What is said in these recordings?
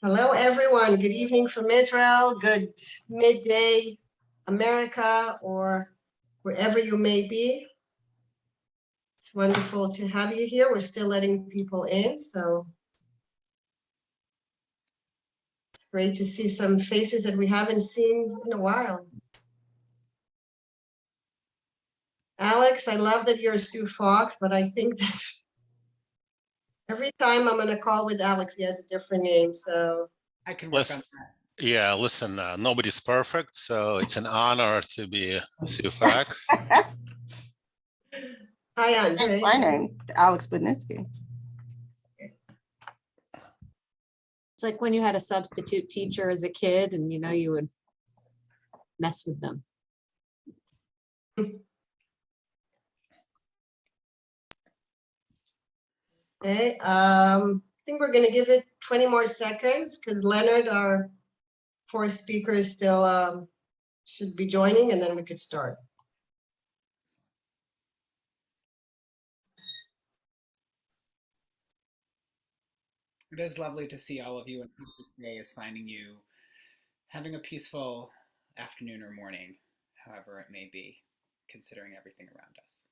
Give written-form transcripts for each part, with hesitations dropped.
Hello, everyone. Good evening from Israel. Good midday, America, or wherever you may be. It's wonderful to have you here. We're still letting people in, so it's great to see some faces that we haven't seen in a while. Alex, I love that you're Sue Fox, but I think that every time I'm on a call with Alex, he has a different name, so. I can work on that. Yeah, listen, nobody's perfect, so it's an honor to be Sue Fox. Hi, Andre. My name, Alex Budnitskiy. It's like when you had a substitute teacher as a kid and you would mess with them. Okay, I think we're going to give it 20 more seconds because Leonard, our fourth speaker, is still should be joining, and then we could start. It is lovely to see all of you, and today is finding you having a peaceful afternoon or morning, however it may be, considering everything around us.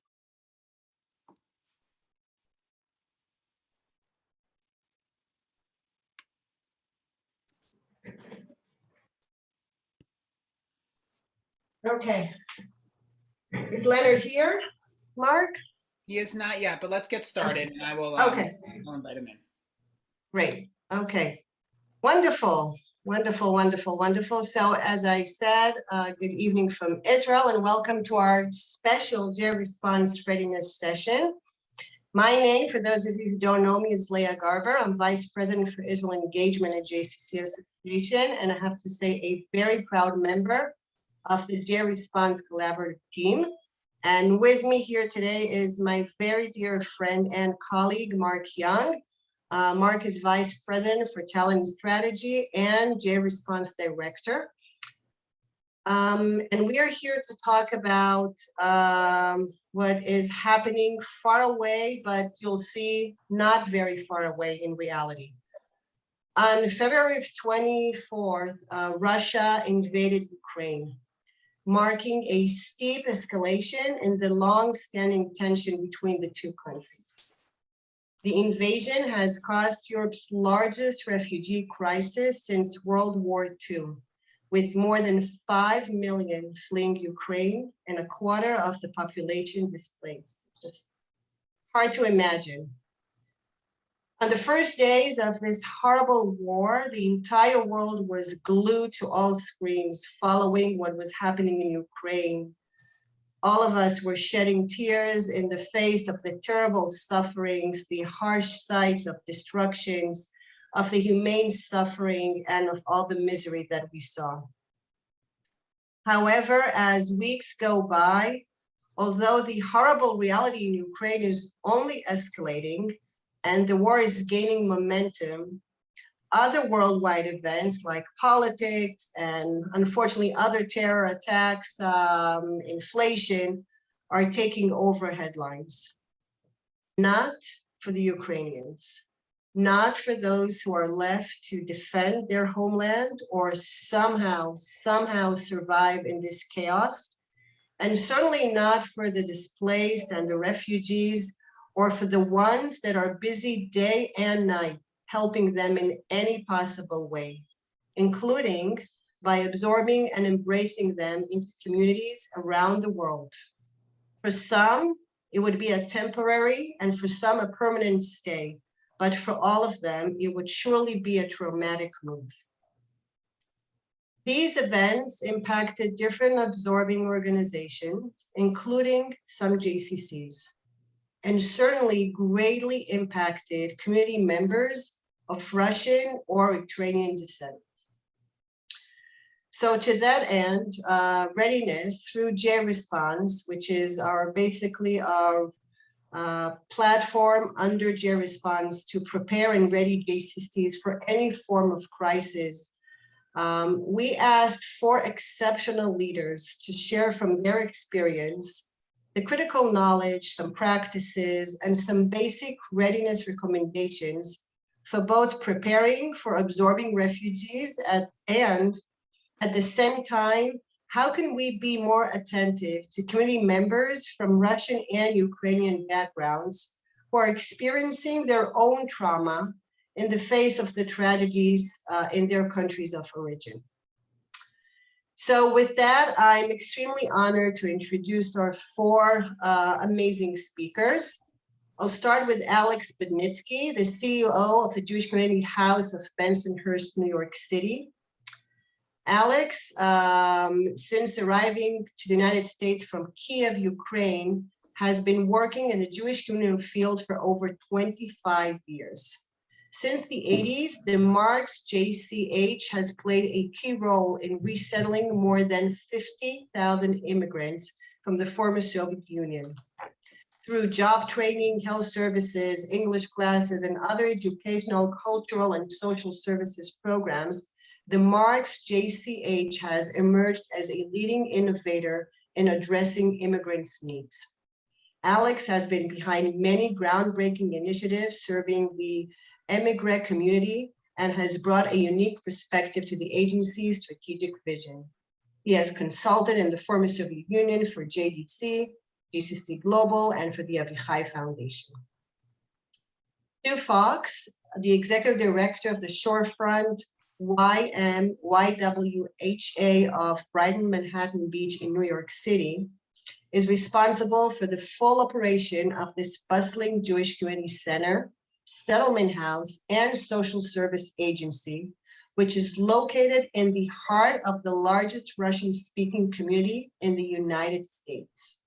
Okay. Is Leonard here, Mark? He is not yet, but let's get started, and I will I'll invite him in. Great. Okay. Wonderful. Wonderful, wonderful, wonderful. So as I said, good evening from Israel and welcome to our special JResponse Readiness session. My name, for those of you who don't know me, is Leah Garber. I'm Vice President for Israel Engagement at JCC Association, and I have to say a very proud member of the JResponse Collaborative team. And with me here today is my very dear friend and colleague, Mark Young. Mark is Vice President for Talent Strategy and JResponse Director. And we are here to talk about what is happening far away, but you'll see not very far away in reality. On February 24th, Russia invaded Ukraine, marking a steep escalation in the long-standing tension between the two countries. The invasion has caused Europe's largest refugee crisis since World War II, with more than 5 million fleeing Ukraine and a quarter of the population displaced. It's hard to imagine. On the first days of this horrible war, the entire world was glued to all screens following what was happening in Ukraine. All of us were shedding tears in the face of the terrible sufferings, the harsh sights of destructions, of the humane suffering, and of all the misery that we saw. However, as weeks go by, although the horrible reality in Ukraine is only escalating and the war is gaining momentum, other worldwide events like politics and unfortunately other terror attacks, inflation, are taking over headlines. Not for the Ukrainians, not for those who are left to defend their homeland or somehow survive in this chaos, and certainly not for the displaced and the refugees, or for the ones that are busy day and night helping them in any possible way, including by absorbing and embracing them into communities around the world. For some, it would be a temporary, and for some, a permanent stay. But for all of them, it would surely be a traumatic move. These events impacted different absorbing organizations, including some JCCs, and certainly greatly impacted community members of Russian or Ukrainian descent. So to that end, Readiness through JResponse, which is basically our platform under JResponse to prepare and ready JCCs for any form of crisis. We asked 4 exceptional leaders to share from their experience the critical knowledge, some practices, and some basic readiness recommendations for both preparing for absorbing refugees and at the same time, how can we be more attentive to community members from Russian and Ukrainian backgrounds who are experiencing their own trauma in the face of the tragedies in their countries of origin? So with that, I'm extremely honored to introduce our four amazing speakers. I'll start with Alex Budnitskiy, the CEO of the Jewish Community House of Bensonhurst, New York City. Alex, since arriving to the United States from Kiev, Ukraine, has been working in the Jewish community field for over 25 years. Since the 80s, the Marx JCH has played a key role in resettling more than 50,000 immigrants from the former Soviet Union. Through job training, health services, English classes, and other educational, cultural, and social services programs, the Marx JCH has emerged as a leading innovator in addressing immigrants' needs. Alex has been behind many groundbreaking initiatives serving the immigrant community and has brought a unique perspective to the agency's strategic vision. He has consulted in the former Soviet Union for JDC, JCC Global, and for the YM-YWHA Foundation. Sue Fox, the Executive Director of the Shorefront YM-YWHA of Brighton-Manhattan Beach in New York City, is responsible for the full operation of this bustling Jewish community center, settlement house, and social service agency, which is located in the heart of the largest Russian-speaking community in the United States.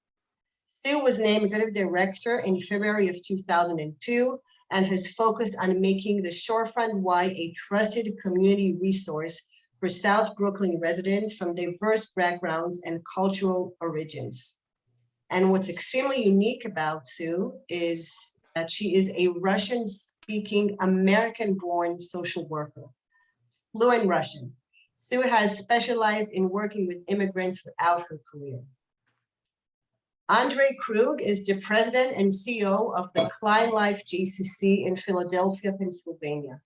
Sue was named Executive Director in February of 2002 and has focused on making the Shorefront Y a trusted community resource for South Brooklyn residents from diverse backgrounds and cultural origins. And what's extremely unique about Sue is that she is a Russian-speaking, American-born social worker, fluent Russian. Sue has specialized in working with immigrants throughout her career. Andrei Krug is the president and CEO of the Kleinlife JCC in Philadelphia, Pennsylvania.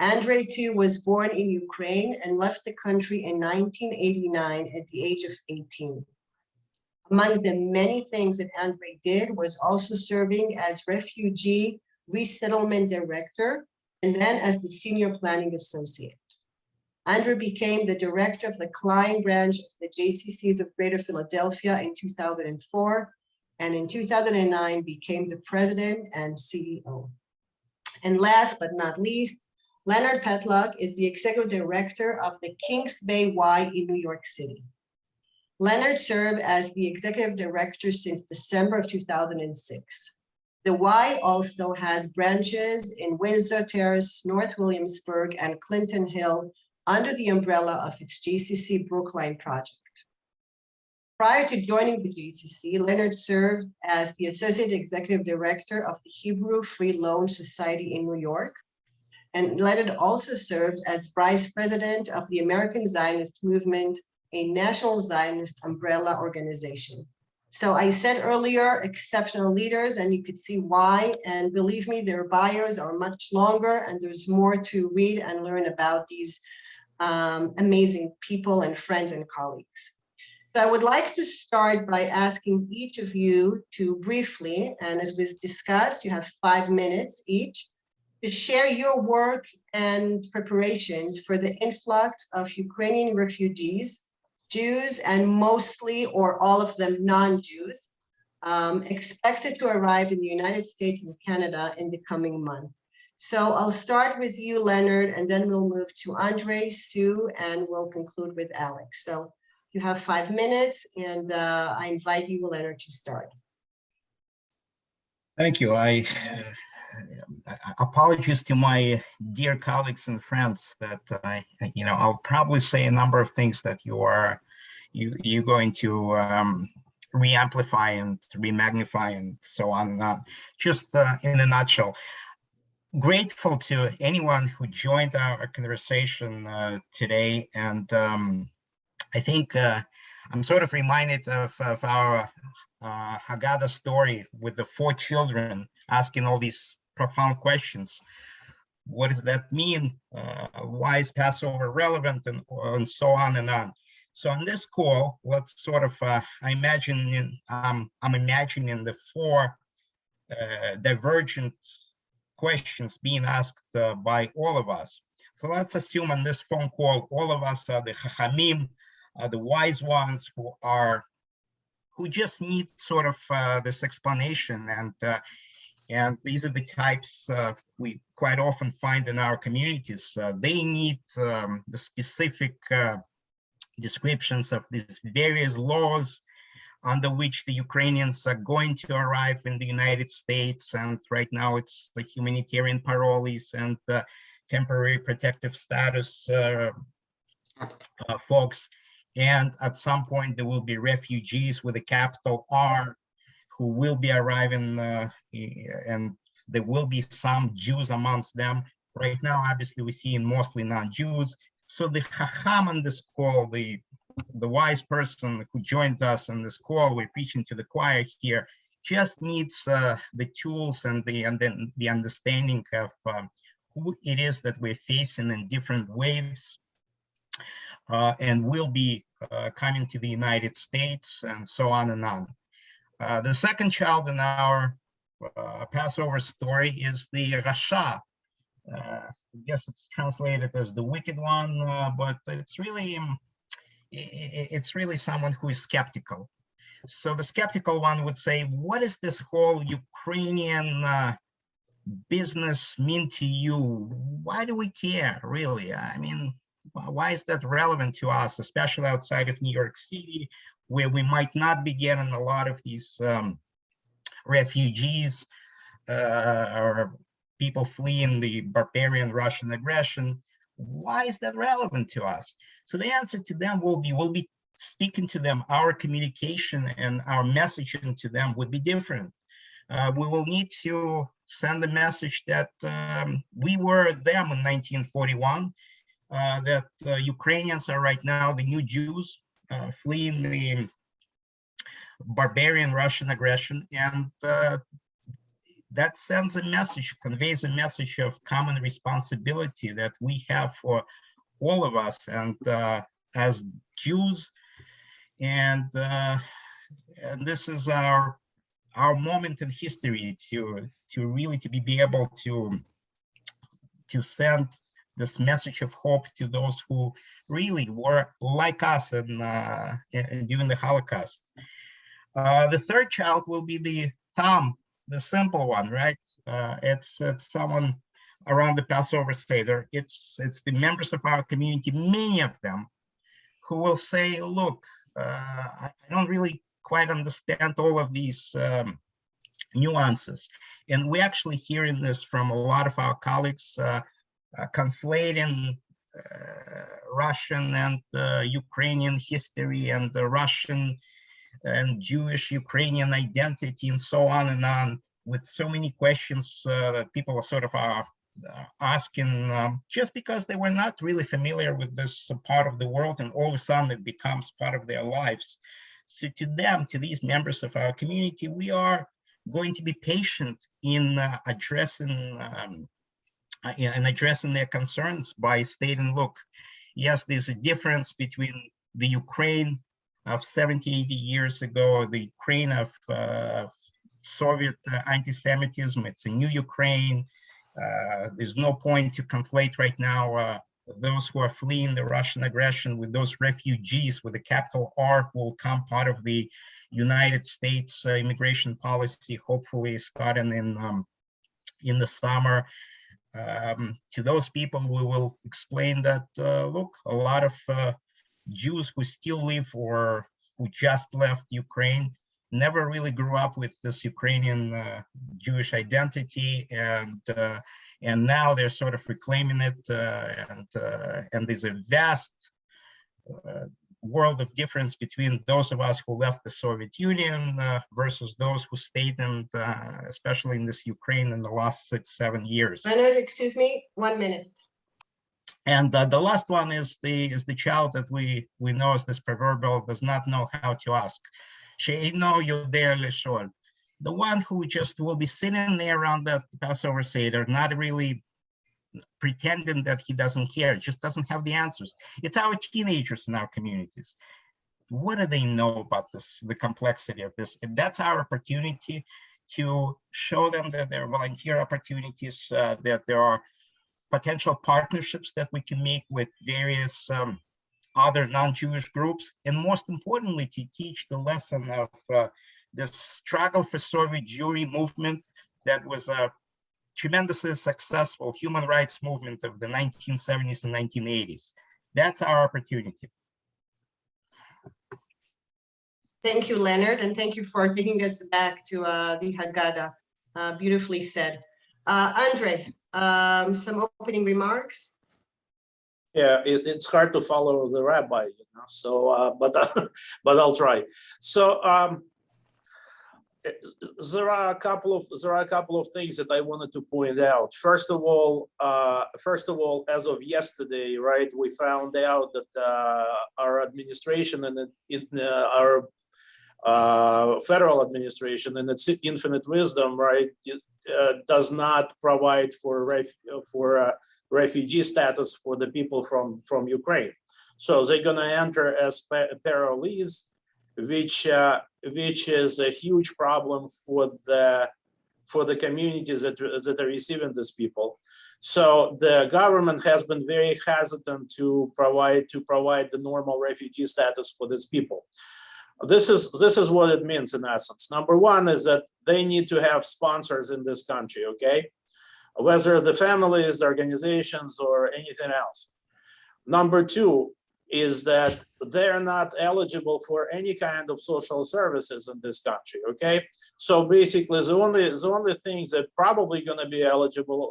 Andrei, too, was born in Ukraine and left the country in 1989 at the age of 18. Among the many things that Andrei did was also serving as refugee resettlement director and then as the senior planning associate. Andrei became the director of the Klein branch of the JCCs of Greater Philadelphia in 2004, and in 2009 became the president and CEO. And last but not least, Leonard Petlakh is the executive director of the Kings Bay Y in New York City. Leonard served as the executive director since December of 2006. The Y also has branches in Windsor Terrace, North Williamsburg, and Clinton Hill under the umbrella of its JCC Brookline project. Prior to joining the JCC, Leonard served as the associate executive director of the Hebrew Free Loan Society in New York. And Leonard also served as vice president of the American Zionist Movement, a national Zionist umbrella organization. So I said earlier, exceptional leaders, and you could see why. And believe me, their bios are much longer, and there's more to read and learn about these amazing people and friends and colleagues. So I would like to start by asking each of you to briefly, and as was discussed, you have 5 minutes each, to share your work and preparations for the influx of Ukrainian refugees, Jews, and mostly or all of them non-Jews, expected to arrive in the United States and Canada in the coming month. So I'll start with you, Leonard, and then we'll move to Andrei, Sue, and we'll conclude with Alex. So you have 5 minutes, and I invite you, Leonard, to start. Thank you. Apologies to my dear colleagues and friends that I'll probably say a number of things that you're going to re-amplify and re-magnify and so on. Just in a nutshell, grateful to anyone who joined our conversation today, and I think I'm sort of reminded of our Haggadah story with the 4 children asking all these profound questions. what does that mean? Why is Passover relevant, and so on and on. So on this call, let's sort of, I'm imagining the four divergent questions being asked by all of us. So let's assume on this phone call, all of us are the Chachamim, the wise ones who just need sort of this explanation, and these are the types we quite often find in our communities. They need the specific descriptions of these various laws under which the Ukrainians are going to arrive in the United States. And right now it's the humanitarian parolees and temporary protective status folks. And at some point there will be refugees with a capital R who will be arriving, and there will be some Jews amongst them. Right now, obviously, we're seeing mostly non-Jews. So the Chacham on this call, the wise person who joined us on this call, we're preaching to the choir here, just needs the tools and the understanding of who it is that we're facing in different waves, and will be coming to the United States, and so on and on. The second child in our Passover story is the Rasha. I guess it's translated as the wicked one, but it's really someone who is skeptical. So the skeptical one would say, what does this whole Ukrainian business mean to you? Why do we care, really? I mean, why is that relevant to us, especially outside of New York City, where we might not be getting a lot of these refugees or people fleeing the barbarian Russian aggression? Why is that relevant to us? So the answer to them will be, we'll be speaking to them. Our communication and our messaging to them would be different. We will need to send a message that we were them in 1941, that Ukrainians are right now the new Jews fleeing the barbarian Russian aggression, and that sends a message, conveys a message of common responsibility that we have for all of us, and as Jews, and this is our moment in history to really be able to send this message of hope to those who really were like us during the Holocaust. The third child will be the Tam, the simple one, right? It's someone around the Passover Seder. It's the members of our community, many of them, who will say, look, I don't really quite understand all of these nuances. And we're actually hearing this from a lot of our colleagues, conflating Russian and Ukrainian history and the Russian and Jewish Ukrainian identity and so on, with so many questions that people are sort of asking just because they were not really familiar with this part of the world, and all of a sudden it becomes part of their lives. So to them, to these members of our community, we are going to be patient in addressing their concerns by stating, look, yes, there's a difference between the Ukraine of 70, 80 years ago, the Ukraine of Soviet anti-Semitism. It's a new Ukraine. There's no point to conflate right now those who are fleeing the Russian aggression with those refugees with a capital R who will come part of the United States immigration policy, hopefully starting in the summer. To those people, we will explain that, look, a lot of Jews who still live or who just left Ukraine never really grew up with this Ukrainian Jewish identity, and now they're sort of reclaiming it, and there's a vast world of difference between those of us who left the Soviet Union versus those who stayed, and especially in this Ukraine in the last 6-7 years. Leonard, excuse me, 1 minute. And the last one is the child that we know as this proverbial does not know how to ask. She'eino yodea leshol. The one who just will be sitting there around that Passover Seder, not really pretending that he doesn't care, just doesn't have the answers. It's our teenagers in our communities. What do they know about this, the complexity of this? And that's our opportunity to show them that there are volunteer opportunities, that there are potential partnerships that we can make with various other non-Jewish groups, and most importantly, to teach the lesson of the struggle for Soviet Jewry movement that was a tremendously successful human rights movement of the 1970s and 1980s. That's our opportunity. Thank you, Leonard, and thank you for bringing us back to the Haggadah. Beautifully said. Andre, some opening remarks? Yeah, it's hard to follow the rabbi, you know. So, but I'll try. So there are a couple of things that I wanted to point out. First of all, as of yesterday, right, we found out that our administration and our federal administration, and its infinite wisdom, right, does not provide for refugee status for the people from Ukraine. So they're going to enter as parolees, which is a huge problem for the communities that are receiving these people. So the government has been very hesitant to provide the normal refugee status for these people. This is what it means in essence. Number one is that they need to have sponsors in this country, okay? Whether the families, organizations, or anything else. Number two is that they're not eligible for any kind of social services in this country, okay? So basically, the only things that probably going to be eligible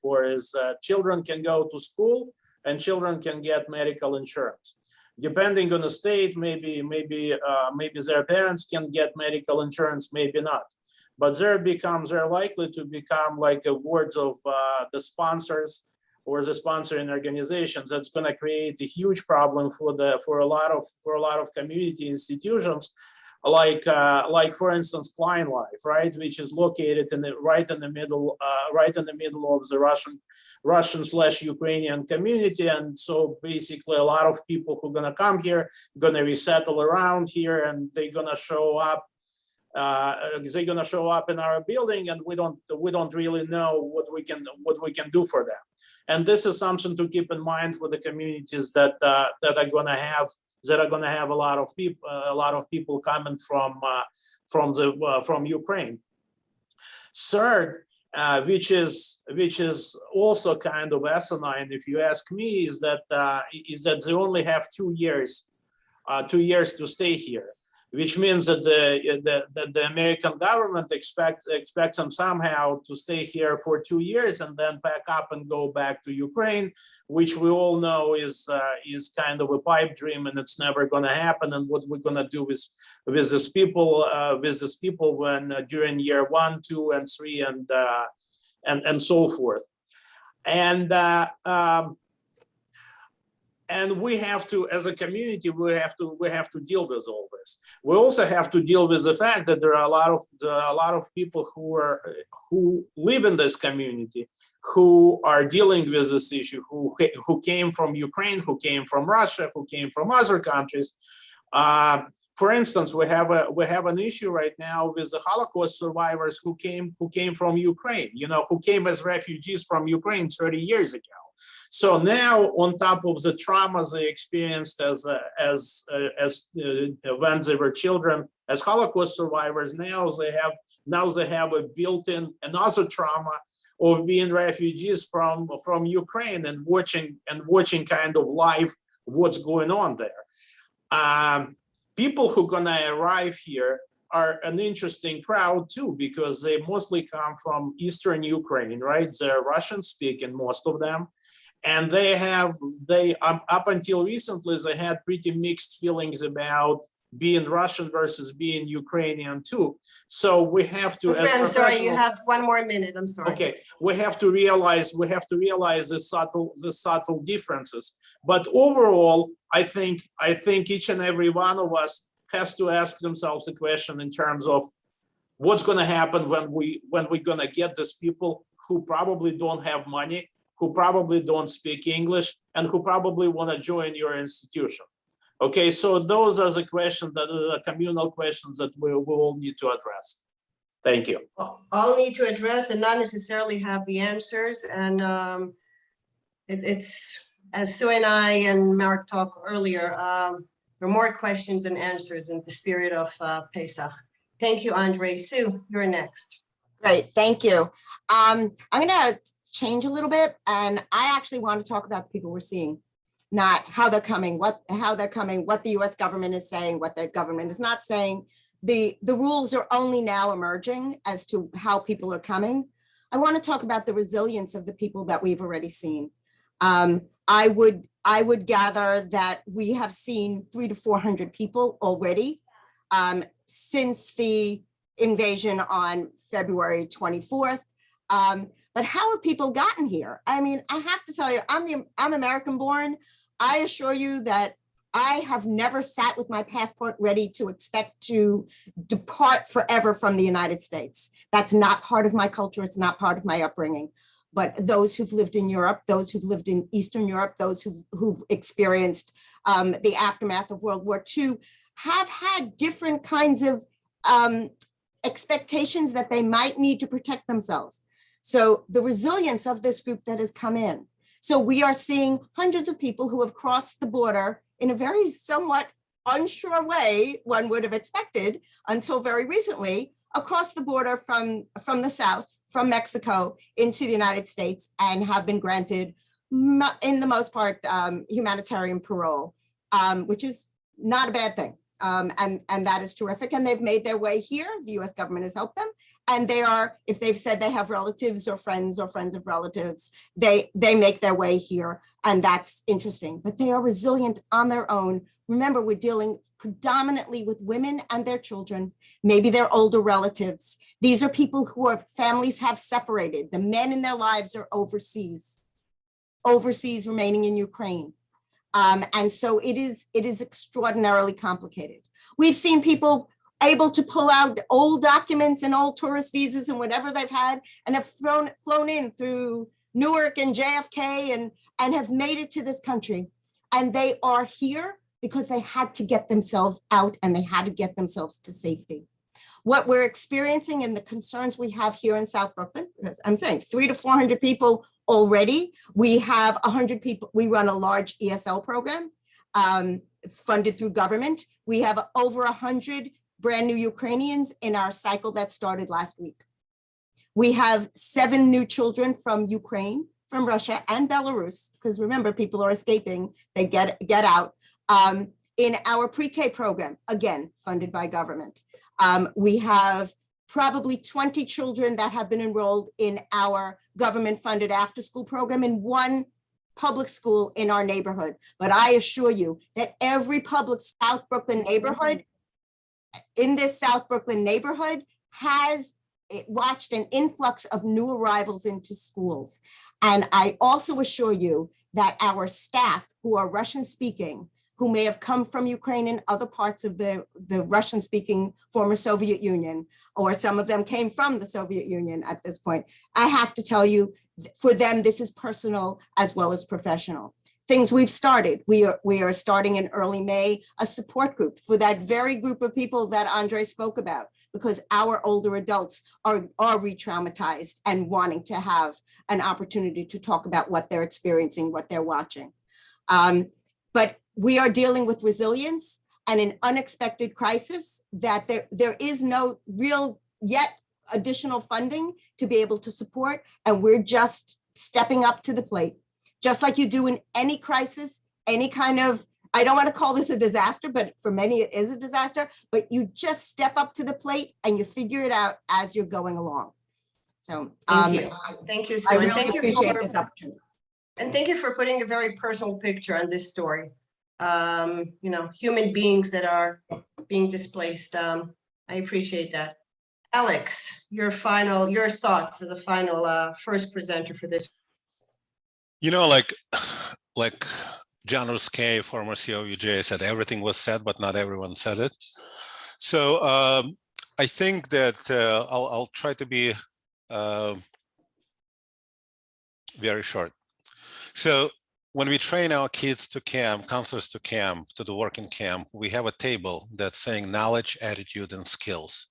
for is children can go to school and children can get medical insurance. Depending on the state, maybe their parents can get medical insurance, maybe not. But they're likely to become like a ward of the sponsors or the sponsoring organizations. That's going to create a huge problem for a lot of community institutions, like for instance Kleinlife, right, which is located right in the middle of the Russian/Ukrainian community. And so basically a lot of people who are going to come here, going to resettle around here, and they're going to show up. They're going to show up in our building, and we don't really know what we can do for them. And this is something to keep in mind for the communities that are going to have a lot of people coming from Ukraine. Third, which is also kind of asinine, if you ask me, is that they only have 2 years to stay here, which means that the American government expects them somehow to stay here for 2 years and then pack up and go back to Ukraine, which we all know is kind of a pipe dream, and it's never going to happen. And what we're going to do with these people when during year 1, 2, and 3 and so forth, and we have to, as a community, we have to deal with all this. We also have to deal with the fact that there are a lot of people who live in this community who are dealing with this issue, who came from Ukraine, who came from Russia, who came from other countries. For instance, we have an issue right now with the Holocaust survivors who came from Ukraine, who came as refugees from Ukraine 30 years ago. So now, on top of the trauma they experienced as when they were children, as Holocaust survivors, now they have a built-in another trauma of being refugees from Ukraine and watching kind of live what's going on there. People who are gonna arrive here are an interesting crowd too, because they mostly come from Eastern Ukraine, right? They're Russian-speaking, most of them. And they up until recently, they had pretty mixed feelings about being Russian versus being Ukrainian too. So we have to. Okay, I'm sorry, you have 1 more minute. I'm sorry. Okay, we have to realize the subtle differences. But overall, I think each and every one of us has to ask themselves a question in terms of what's going to happen when we're going to get these people who probably don't have money, who probably don't speak English, and who probably want to join your institution. Okay, so those are the questions that are the communal questions that we all need to address. Thank you. All need to address and not necessarily have the answers. And it's, as Sue and I and Mark talked earlier, there are more questions than answers in the spirit of Pesach. Thank you, Andre. Sue, you're next. Great, thank you. I'm gonna change a little bit, and I actually want to talk about the people we're seeing, not how they're coming, what the US government is saying, what their government is not saying. The rules are only now emerging as to how people are coming. I want to talk about the resilience of the people that we've already seen. I would gather that we have seen 300 to 400 people already since the invasion on February 24th. But how have people gotten here? I mean, I have to tell you, I'm American born. I assure you that I have never sat with my passport ready to expect to depart forever from the United States. That's not part of my culture. It's not part of my upbringing. But those who've lived in Europe, those who've lived in Eastern Europe, those who've experienced the aftermath of World War II have had different kinds of expectations that they might need to protect themselves. So the resilience of this group that has come in. So we are seeing hundreds of people who have crossed the border in a very somewhat unsure way, one would have expected until very recently, across the border from the south, from Mexico into the United States, and have been granted, in the most part, humanitarian parole, which is not a bad thing. And that is terrific. And they've made their way here. The US government has helped them. And they are, if they've said they have relatives or friends of relatives, they make their way here. And that's interesting. But they are resilient on their own. Remember, we're dealing predominantly with women and their children, maybe their older relatives. These are people who are families have separated. The men in their lives are overseas remaining in Ukraine. And so it is extraordinarily complicated. We've seen people able to pull out old documents and old tourist visas and whatever they've had and have flown in through Newark and JFK and have made it to this country. And they are here because they had to get themselves out and they had to get themselves to safety. What we're experiencing and the concerns we have here in South Brooklyn, as I'm saying, 300 to 400 people already. We have 100 people. We run a large ESL program funded through government. We have over 100 brand new Ukrainians in our cycle that started last week. We have 7 new children from Ukraine, from Russia and Belarus, because remember, people are escaping, they get out, in our pre-K program, again, funded by government. We have probably 20 children that have been enrolled in our government-funded after-school program in one public school in our neighborhood. But I assure you that every public South Brooklyn neighborhood, in this South Brooklyn neighborhood, has watched an influx of new arrivals into schools. And I also assure you that our staff who are Russian-speaking, who may have come from Ukraine and other parts of the Russian-speaking former Soviet Union, or some of them came from the Soviet Union at this point. I have to tell you, for them, this is personal as well as professional. Things we've started. We are starting in early May, a support group for that very group of people that Andre spoke about, because our older adults are re-traumatized and wanting to have an opportunity to talk about what they're experiencing, what they're watching. But we are dealing with resilience and an unexpected crisis that there is no real yet additional funding to be able to support. And we're just stepping up to the plate, just like you do in any crisis, any kind of, I don't want to call this a disaster, but for many it is a disaster, but you just step up to the plate and you figure it out as you're going along. So thank you. Thank you, Sue. I really thank you appreciate for this opportunity. And thank you for putting a very personal picture on this story. You know, human beings that are being displaced. I appreciate that. Alex, your thoughts as the final first presenter for this. You know, like JResponse, former CEO of YM-YWHA, said, everything was said, but not everyone said it. So I think that I'll try to be very short. So when we train our kids to camp, counselors to camp, to the work in camp, we have a table that's saying knowledge, attitude, and skills.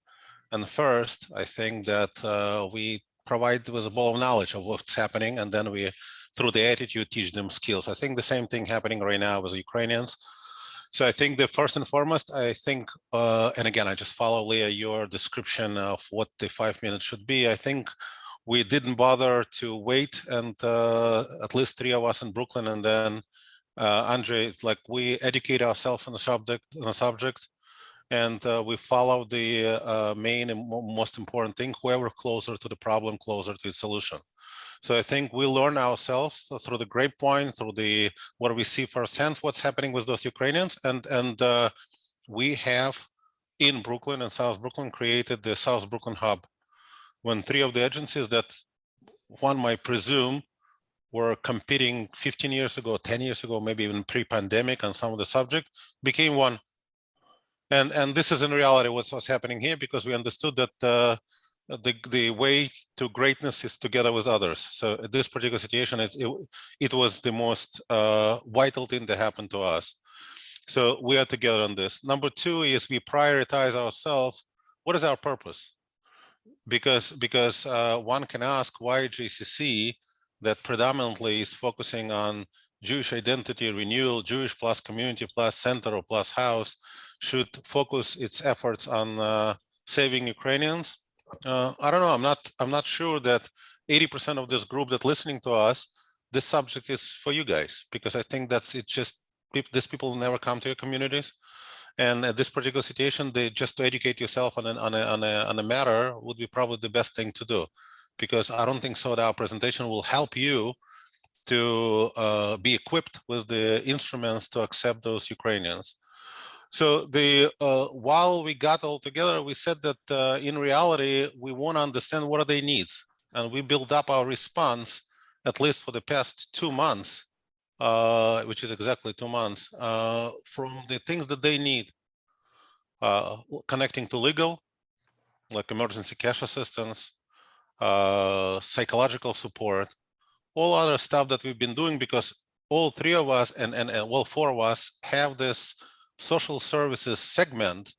And first, I think that we provide with a bowl of knowledge of what's happening, and then we, through the attitude, teach them skills. I think the same thing happening right now with Ukrainians. So I think the first and foremost, I think, and again, I just follow, Leah, your description of what the 5 minutes should be. I think we didn't bother to wait, and at least 3 of us in Brooklyn, and then Andre, like we educate ourselves on the subject, and we follow the main and most important thing, whoever closer to the problem, closer to its solution. So I think we learn ourselves through the grapevine, through the what we see firsthand, what's happening with those Ukrainians, and we have in Brooklyn and South Brooklyn created the South Brooklyn Hub, when 3 of the agencies that one might presume were competing 15 years ago, 10 years ago, maybe even pre-pandemic on some of the subject, became one. And this is in reality what's happening here, because we understood that the way to greatness is together with others. So at this particular situation, it was the most vital thing that happened to us. So we are together on this. Number 2 is we prioritize ourselves. What is our purpose? Because one can ask why JCC, that predominantly is focusing on Jewish identity renewal, Jewish plus community plus center or plus house, should focus its efforts on saving Ukrainians. I don't know. I'm not sure that 80% of this group that listening to us, this subject is for you guys, because I think that's it. Just these people never come to your communities. And at this particular situation, they just to educate yourself on a matter would be probably the best thing to do, because I don't think so that our presentation will help you to be equipped with the instruments to accept those Ukrainians. So the while we got all together, we said that in reality, we want to understand what are their needs, and we build up our response, at least for the past 2 months, which is exactly 2 months, from the things that they need, connecting to legal, like emergency cash assistance, psychological support, all other stuff that we've been doing, because all 3 of us and well 4 of us have this social services segment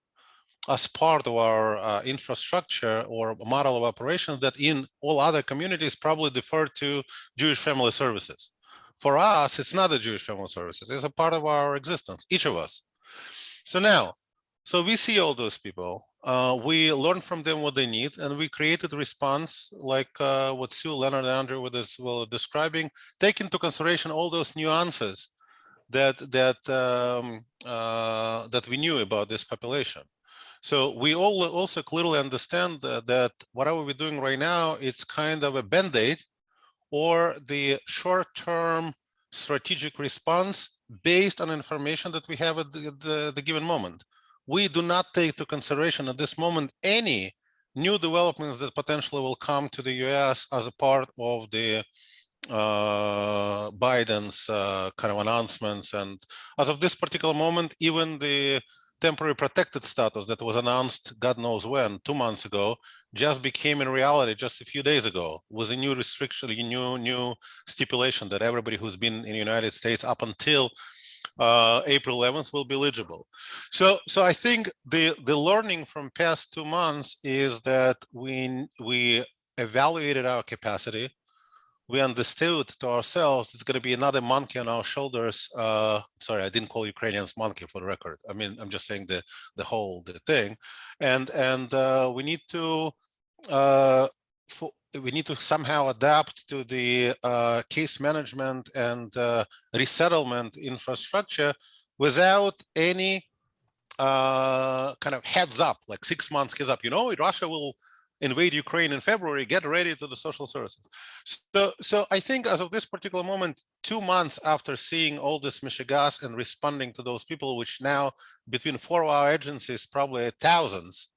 as part of our infrastructure or model of operations that in all other communities probably defer to Jewish family services. For us, it's not the Jewish family services. It's a part of our existence, each of us. So now, so we see all those people. We learn from them what they need, and we created a response like what Sue, Leonard, and Andrew were describing, take into consideration all those nuances that we knew about this population. So we all also clearly understand that whatever we're doing right now, it's kind of a band-aid or the short-term strategic response based on information that we have at the given moment. We do not take into consideration at this moment any new developments that potentially will come to the US as a part of the Biden's kind of announcements. And as of this particular moment, even the temporary protected status that was announced, God knows when, 2 months ago, just became in reality just a few days ago with a new restriction, a new stipulation that everybody who's been in the United States up until April 11th will be eligible. So I think the learning from past 2 months is that we evaluated our capacity. We understood to ourselves it's going to be another monkey on our shoulders. Sorry, I didn't call Ukrainians monkey for the record. I mean, I'm just saying the thing, and we need to somehow adapt to the case management and resettlement infrastructure without any kind of heads up, like 6 months heads up. You know, Russia will invade Ukraine in February, get ready to the social services. So I think as of this particular moment, 2 months after seeing all this mishigas and responding to those people, which now between 4 of our agencies, probably thousands,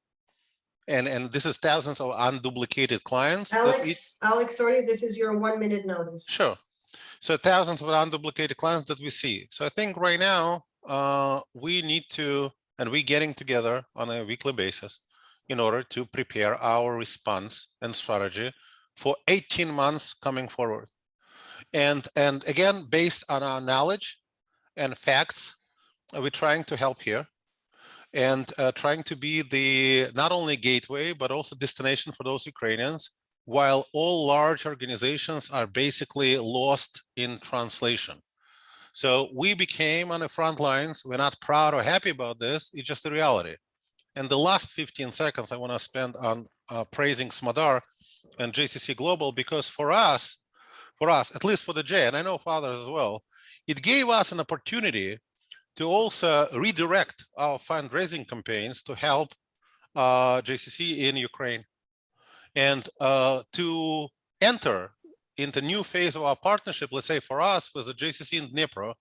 and this is thousands of unduplicated clients. Alex, sorry, this is your 1 minute notice. Sure. So thousands of unduplicated clients that we see. So I think right now we need to, and we're getting together on a weekly basis in order to prepare our response and strategy for 18 months coming forward. And again, based on our knowledge and facts, we're trying to help here and trying to be the not only gateway, but also destination for those Ukrainians, while all large organizations are basically lost in translation. So we became on the front lines. We're not proud or happy about this. It's just a reality. And the last 15 seconds I want to spend on praising Smadar and JCC Global, because for us, at least for the J, and I know for others as well, it gave us an opportunity to also redirect our fundraising campaigns to help JCC in Ukraine and to enter into new phase of our partnership, let's say for us, with the JCC in Dnipro,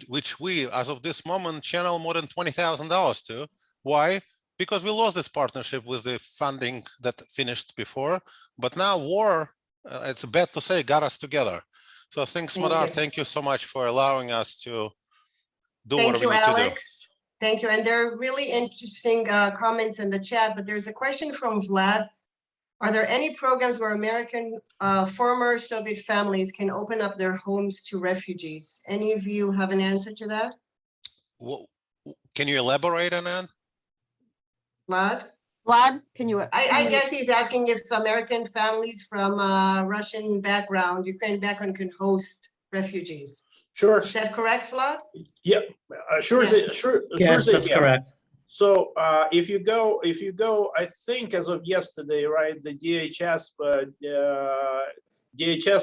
which we, as of this moment, channel more than $20,000 to. Why? Because we lost this partnership with the funding that finished before, but now war, it's bad to say, got us together. So thanks, Smadar. Thank you so much for allowing us to do what we need to do. Thank you, Alex. Thank you. And there are really interesting comments in the chat, but there's a question from Vlad. Are there any programs where American former Soviet families can open up their homes to refugees? Any of you have an answer to that? Well, can you elaborate on that? Vlad? Vlad, can you? I guess he's asking if American families from Russian background, Ukraine background, can host refugees. Sure. Is that correct, Vlad? Yeah, sure. Yeah. Sure. Yes, Sure, that's yeah. correct. So if you go, I think as of yesterday, right, the DHS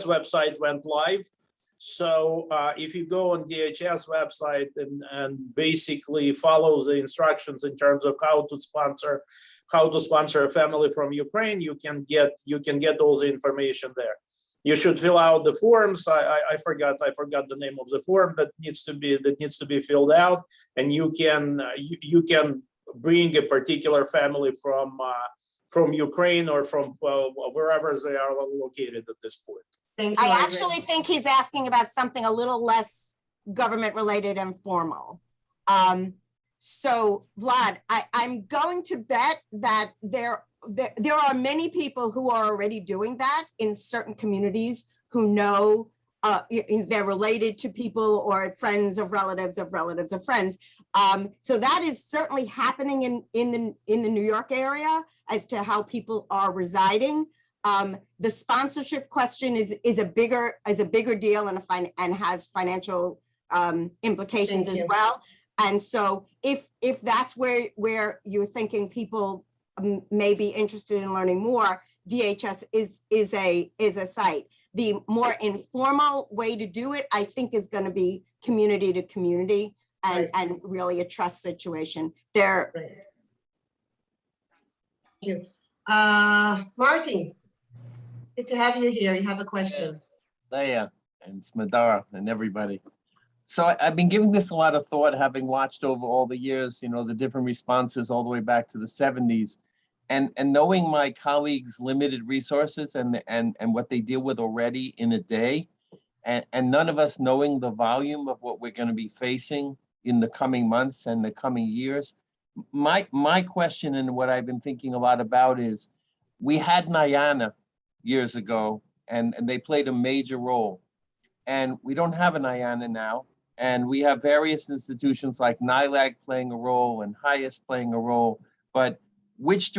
website went live. So if you go on DHS website and basically follow the instructions in terms of how to sponsor a family from Ukraine, you can get all the information there. You should fill out the forms. I forgot the name of the form that needs to be filled out, and you can bring a particular family from Ukraine or from wherever they are located at this point. Thank you. I actually think he's asking about something a little less government related and formal. So Vlad, I'm going to bet that there are many people who are already doing that in certain communities who know they're related to people or friends of relatives of relatives of friends. So that is certainly happening in the New York area as to how people are residing. The sponsorship question is a bigger deal and has financial implications as well. And so if that's where you're thinking people may be interested in learning more, DHS is a site. The more informal way to do it, I think, is going to be community to community and really a trust situation there. Right. Thank you. Martin, good to have you here. You have a question. Leah and Smadar and everybody. So I've been giving this a lot of thought, having watched over all the years, the different responses all the way back to the 70s. And knowing my colleagues' limited resources and what they deal with already in a day, and none of us knowing the volume of what we're going to be facing in the coming months and the coming years, my question and what I've been thinking a lot about is, we had NYANA years ago, and they played a major role. And we don't have a NYANA now, and we have various institutions like NILAG playing a role and HIAS playing a role, but which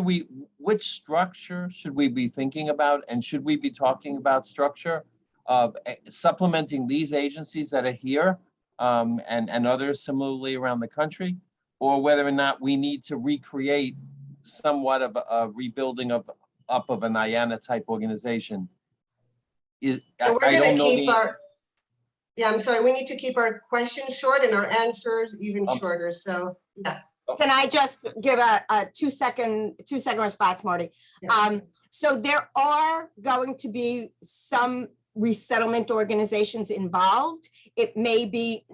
structure should we be thinking about? And should we be talking about structure of supplementing these agencies that are here and others similarly around the country, or whether or not we need to recreate somewhat of a rebuilding up of a NYANA type organization? So we're going to keep I'm sorry, we need to keep our questions short and our answers even shorter. So yeah. Can I just give a two-second response, Marty? Yeah. So there are going to be some resettlement organizations involved. It may be,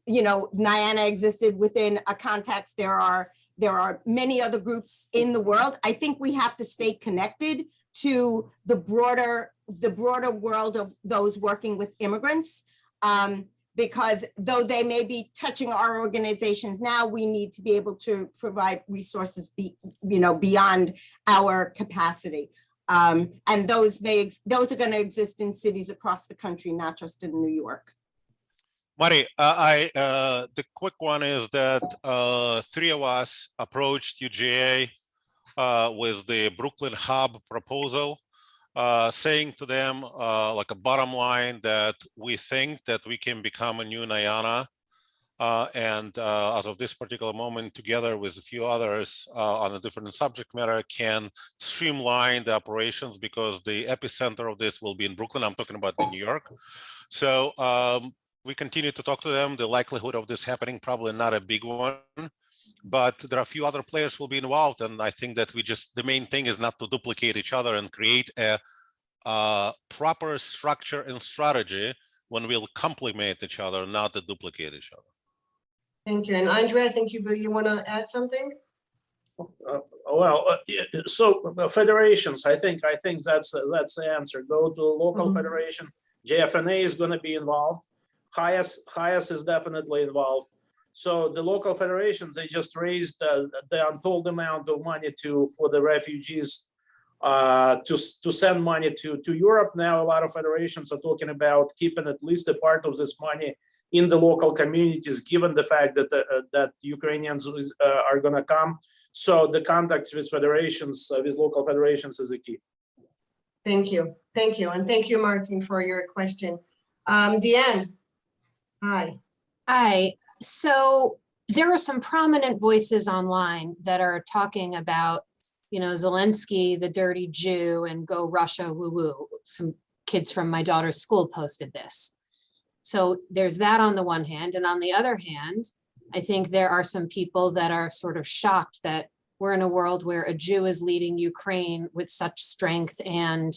NYANA existed within a context. There are many other groups in the world. I think we have to stay connected to the broader world of those working with immigrants. Because though they may be touching our organizations now, we need to be able to provide resources beyond our capacity. And those are going to exist in cities across the country, not just in New York. Mari, the quick one is that 3 of us approached UGA with the Brooklyn Hub proposal, saying to them like a bottom line that we think that we can become a new Nyana. And as of this particular moment, together with a few others on a different subject matter, can streamline the operations because the epicenter of this will be in Brooklyn. I'm talking about New York. So we continue to talk to them. The likelihood of this happening probably not a big one, but there are a few other players who will be involved. And I think that the main thing is not to duplicate each other and create a proper structure and strategy when we'll complement each other, not to duplicate each other. Thank you. And Andre, I think you want to add something? So federations, I think that's the answer. Go to a local federation. JFNA is going to be involved. HIAS is definitely involved. So the local federations, they just raised the untold amount of money for the refugees to send money to Europe. Now a lot of federations are talking about keeping at least a part of this money in the local communities, given the fact that that Ukrainians are going to come. So the contacts with federations, with local federations, is a key. Thank you, and thank you, Martin, for your question. Deanne, hi. Hi. So there are some prominent voices online that are talking about, Zelensky, the dirty Jew, and go Russia, woo woo. Some kids from my daughter's school posted this. So there's that on the one hand. And on the other hand, I think there are some people that are sort of shocked that we're in a world where a Jew is leading Ukraine with such strength and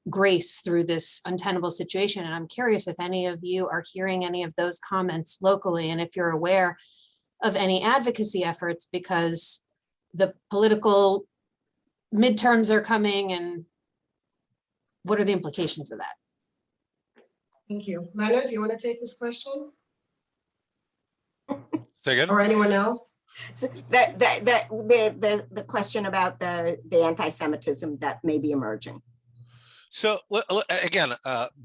grace through this untenable situation. And I'm curious if any of you are hearing any of those comments locally, and if you're aware of any advocacy efforts, because the political midterms are coming, and what are the implications of that? Thank you. Leonard, do you want to take this question? Say again? Or anyone else? So the question about the anti-Semitism that may be emerging. So again,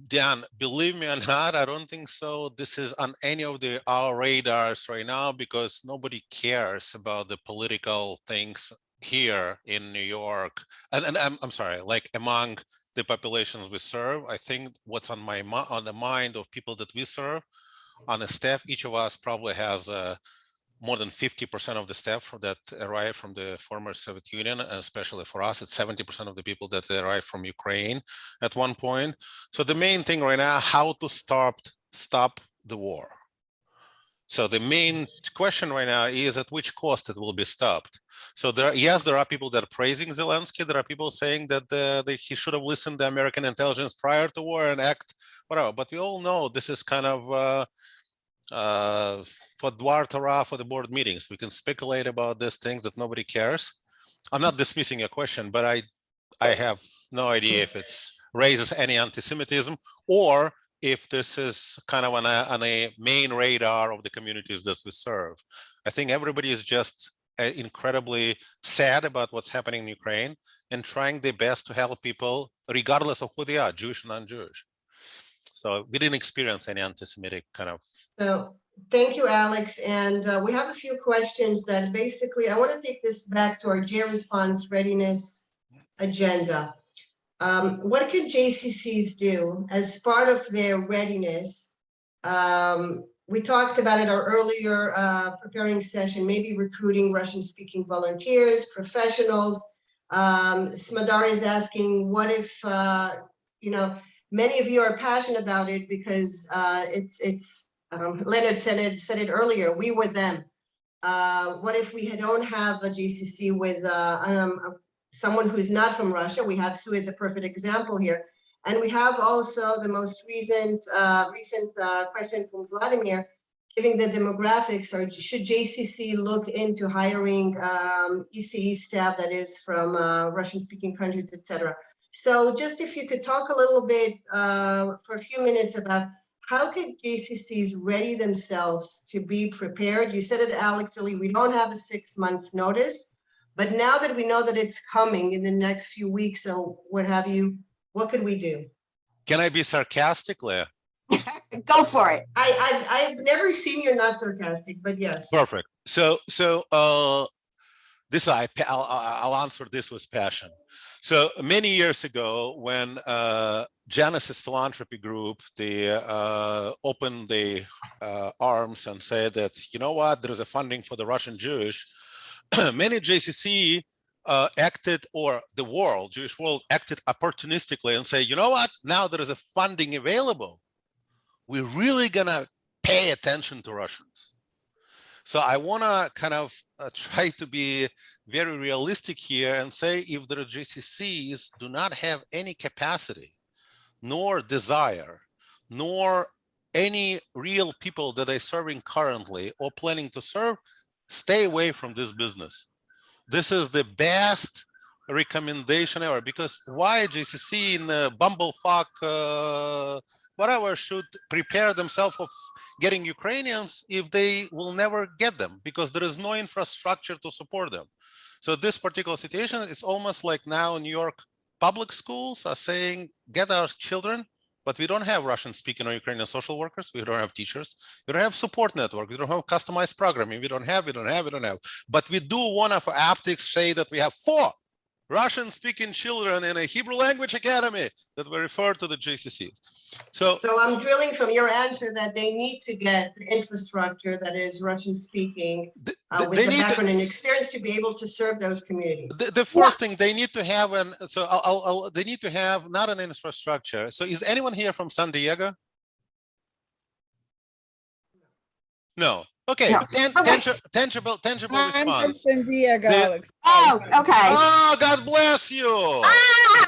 Dan, believe me or not, I don't think so. This is on any of our radars right now because nobody cares about the political things here in New York. And I'm sorry, like among the populations we serve. I think what's on the mind of people that we serve on the staff, each of us probably has more than 50% of the staff that arrive from the former Soviet Union, and especially for us, it's 70% of the people that arrive from Ukraine at one point. So the main thing right now, how to stop the war. So the main question right now is at which cost it will be stopped. So there are people that are praising Zelensky. There are people saying that he should have listened to American intelligence prior to war and act whatever. But we all know this is kind of for Dwar Torah for the board meetings. We can speculate about these things that nobody cares. I'm not dismissing your question, but I have no idea if it raises any anti-Semitism or if this is kind of on a main radar of the communities that we serve. I think everybody is just incredibly sad about what's happening in Ukraine and trying their best to help people regardless of who they are, Jewish and non-Jewish. So we didn't experience any anti-Semitic kind of. So thank you, Alex. And we have a few questions that basically, I want to take this back to our JResponse readiness agenda. What could JCCs do as part of their readiness? We talked about it our earlier preparing session, maybe recruiting Russian-speaking volunteers, professionals. Smadar is asking, what if, many of you are passionate about it because Leonard said it earlier, we were them. What if we don't have a JCC with someone who's not from Russia? We have Sue as a perfect example here. And we have also the most recent question from Vladimir, given the demographics, or should JCC look into hiring ECE staff that is from Russian-speaking countries, etc. So just if you could talk a little bit for a few minutes about how could JCCs ready themselves to be prepared? You said it, Alex, we don't have a 6 months notice, But now that we know that it's coming in the next few weeks or what have you, what could we do? Can I be sarcastic, Leah? Go for it. I've never seen you not sarcastic, but yes. Perfect. This I'll answer this with passion. So many years ago, when Genesis Philanthropy Group, they opened the arms and said that, you know what, there is a funding for the Russian Jewish. Many JCC acted, or the world, Jewish world acted opportunistically and say, you know what, now there is a funding available. We're really gonna pay attention to Russians. So I wanna kind of try to be very realistic here and say, if the JCCs do not have any capacity, nor desire, nor any real people that they're serving currently or planning to serve, stay away from this business. This is the best recommendation ever, because why JCC in bumblefuck, whatever, should prepare themselves of getting Ukrainians if they will never get them, because there is no infrastructure to support them. So this particular situation is almost like now New York public schools are saying, get our children, but we don't have Russian-speaking or Ukrainian social workers. We don't have teachers. We don't have support network. We don't have customized programming. We don't have. But we do want to, for optics, say that we have 4 Russian-speaking children in a Hebrew language academy that were referred to the JCCs. So I'm drilling from your answer that they need to get the infrastructure that is Russian-speaking with the background and experience to be able to serve those communities. The first thing they need to have, they need to have not an infrastructure. So is anyone here from San Diego? No. Okay. No. Tangible response. I'm from San Diego, The- Alex. Oh, okay. Oh, God bless you. Ah!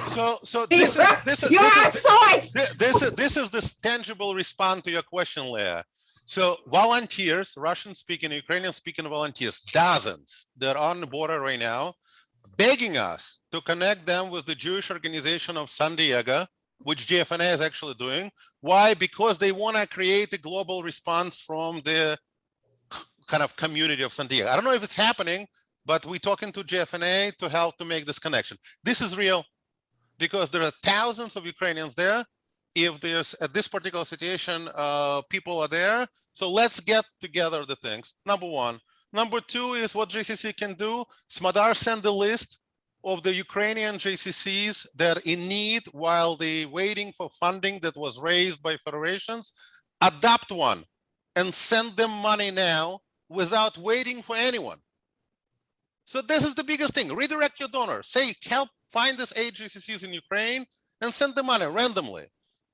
So this is You're our source. this is this tangible response to your question, Leah. So volunteers, Russian-speaking, Ukrainian-speaking volunteers, dozens, they're on the border right now, begging us to connect them with the Jewish organization of San Diego, which JFNA is actually doing. Why? Because they want to create a global response from the kind of community of San Diego. I don't know if it's happening, but we're talking to JFNA to help to make this connection. This is real, because there are thousands of Ukrainians there. If there's at this particular situation, people are there. So let's get together the things. Number one. Number two is what JCC can do. Smadar sent the list of the Ukrainian JCCs that are in need while they waiting for funding that was raised by federations. Adopt one and send them money now without waiting for anyone. So this is the biggest thing. Redirect your donor. Say, help find this 8 JCCs in Ukraine and send the money randomly,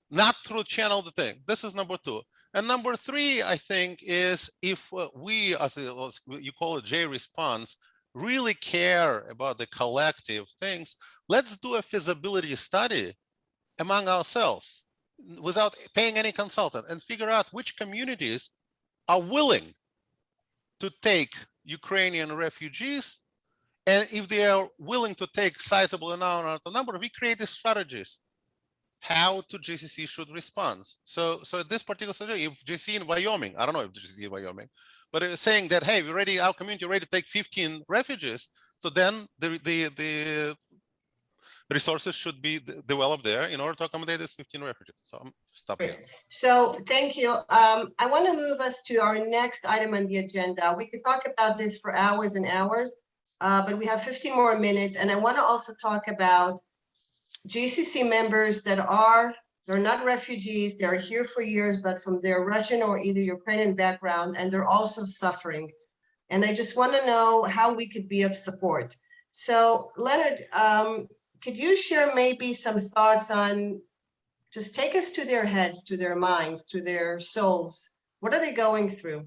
not through channel the thing. This is number two. And number three, I think, is if we, as you call it JResponse, really care about the collective things, let's do a feasibility study among ourselves without paying any consultant and figure out which communities are willing to take Ukrainian refugees. And if they are willing to take sizable amount of number, we create the strategies how to JCC should respond. So this particular situation, if JCC in Wyoming, I don't know if JCC in Wyoming, but it was saying that, hey, we're ready, our community ready to take 15 refugees. So then the resources should be developed there in order to accommodate these 15 refugees. So I'm stopping here. So thank you. I want to move us to our next item on the agenda. We could talk about this for hours and hours, but we have 15 more minutes. And I want to also talk about JCC members that they're not refugees, they're here for years, but from their Russian or either Ukrainian background, and they're also suffering. And I just want to know how we could be of support. So Leonard, could you share maybe some thoughts on, just take us to their heads, to their minds, to their souls. What are they going through?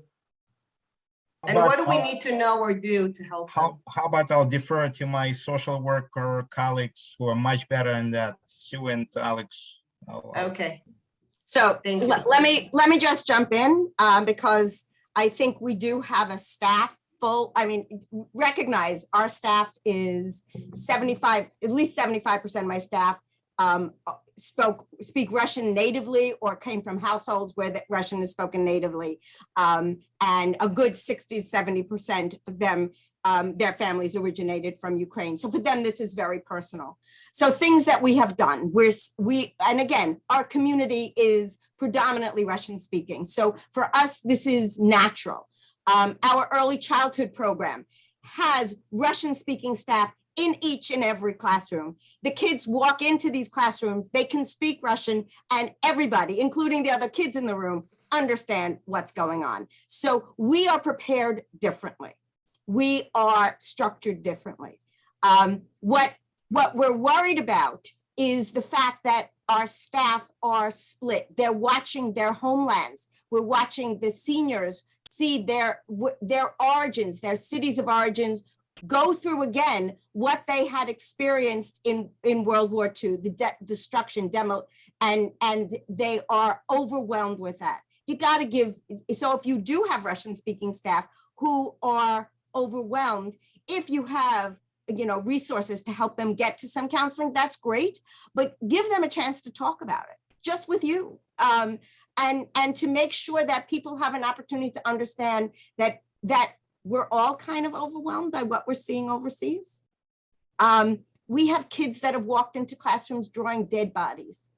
And what do we need to know or do to help them? How about I'll defer to my social worker colleagues who are much better in that, Sue and Alex. Okay. So Thank you. let me just jump in because I think we do have a staff full. I mean, recognize our staff is 75, at least 75% of my staff speak Russian natively or came from households where the Russian is spoken natively. And a good 60, 70% of them their families originated from Ukraine. So for them, this is very personal. So things that we have done, and again, our community is predominantly Russian speaking. So for us, this is natural. Our early childhood program has Russian speaking staff in each and every classroom. The kids walk into these classrooms, they can speak Russian, and everybody, including the other kids in the room, understand what's going on. So we are prepared differently. We are structured differently. What we're worried about is the fact that our staff are split. They're watching their homelands. We're watching the seniors see their origins, their cities of origins, go through again what they had experienced in World War II, the destruction, demo, and they are overwhelmed with that. You got to give, so if you do have Russian speaking staff who are overwhelmed, if you have resources to help them get to some counseling, that's great, but give them a chance to talk about it just with you, and to make sure that people have an opportunity to understand that we're all kind of overwhelmed by what we're seeing overseas. We have kids that have walked into classrooms drawing dead bodies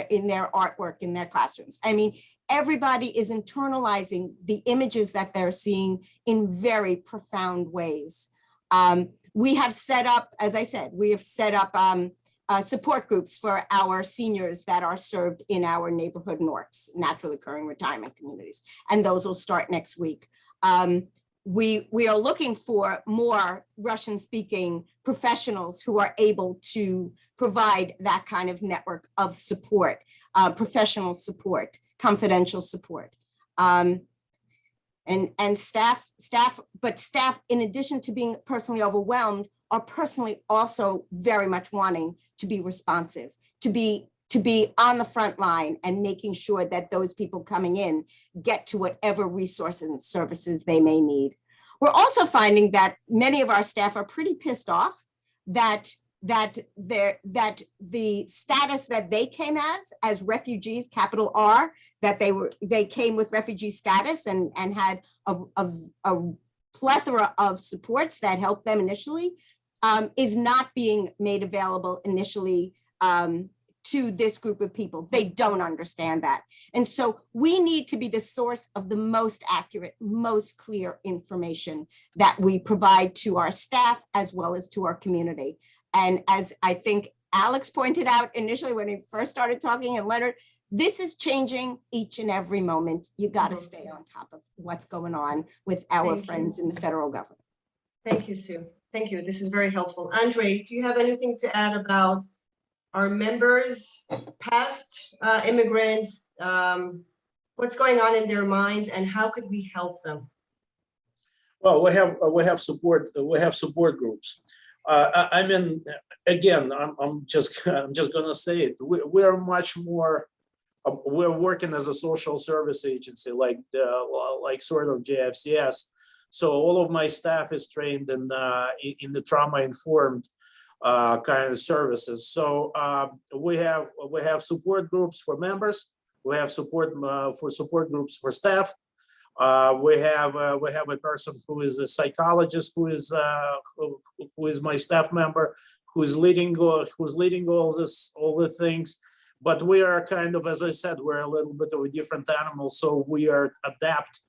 in their artwork in their classrooms. I mean, everybody is internalizing the images that they're seeing in very profound ways. We have set up, as I said, support groups for our seniors that are served in our neighborhood NORCs, naturally occurring retirement communities, and those will start next week. We are looking for more Russian-speaking professionals who are able to provide that kind of network of support, professional support, confidential support, and staff, in addition to being personally overwhelmed, are personally also very much wanting to be responsive, to be on the front line and making sure that those people coming in get to whatever resources and services they may need. We're also finding that many of our staff are pretty pissed off that the status that they came as refugees, capital R, that they came with refugee status and had a plethora of supports that helped them initially, is not being made available initially to this group of people. They don't understand that. And so we need to be the source of the most accurate, most clear information that we provide to our staff as well as to our community. And as I think Alex pointed out initially when he first started talking, and Leonard, this is changing each and every moment. You got to stay on top of what's going on with our friends in the federal government. Thank you, Sue. Thank you. This is very helpful. Andre, do you have anything to add about our members, past immigrants, what's going on in their minds, and how could we help them? Well, we have support groups. I mean, again, I'm just gonna say it. We're much more. We're working as a social service agency, like sort of JFCS. So all of my staff is trained in the trauma-informed kind of services. So we have support groups for members. We have support groups for staff. We have a person who is a psychologist who is my staff member, who's leading all the things. But we are kind of, as I said, we're a little bit of a different animal, so we are adapt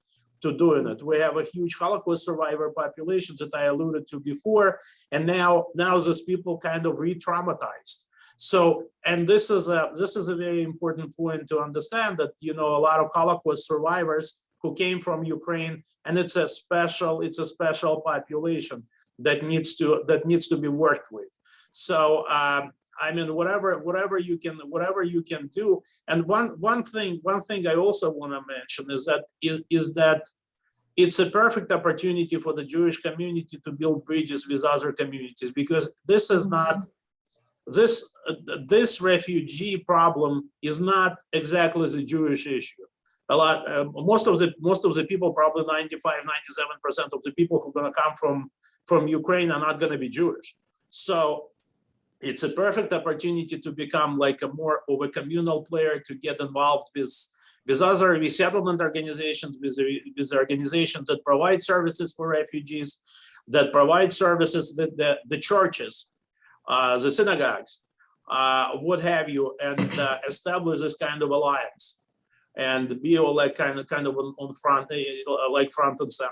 to doing it. We have a huge Holocaust survivor population that I alluded to before, and now these people kind of re-traumatized. So, and this is a very important point to understand, that a lot of Holocaust survivors who came from Ukraine, and it's a special population that needs to be worked with. So I mean, whatever you can do. And one thing I also want to mention is that it's a perfect opportunity for the Jewish community to build bridges with other communities, because this is not this refugee problem is not exactly the Jewish issue. Most of the people, probably 95-97% of the people who are going to come from Ukraine are not going to be Jewish. So it's a perfect opportunity to become like a more of a communal player, to get involved with other resettlement organizations, with organizations that provide services for refugees. that provide services, the churches, the synagogues, what have you, and establish this kind of alliance and be all like kind of on front, like front and center.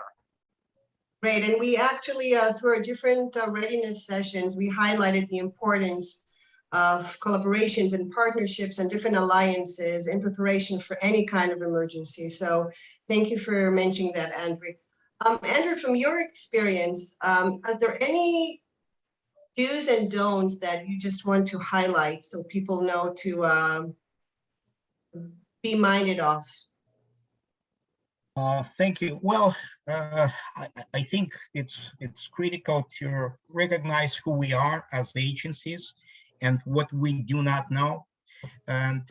Great, and we actually, through our different readiness sessions, we highlighted the importance of collaborations and partnerships and different alliances in preparation for any kind of emergency. So thank you for mentioning that, Andrew. Andrew, from your experience, are there any do's and don'ts that you just want to highlight so people know to be minded of? Thank you. Well, I think it's critical to recognize who we are as agencies and what we do not know. And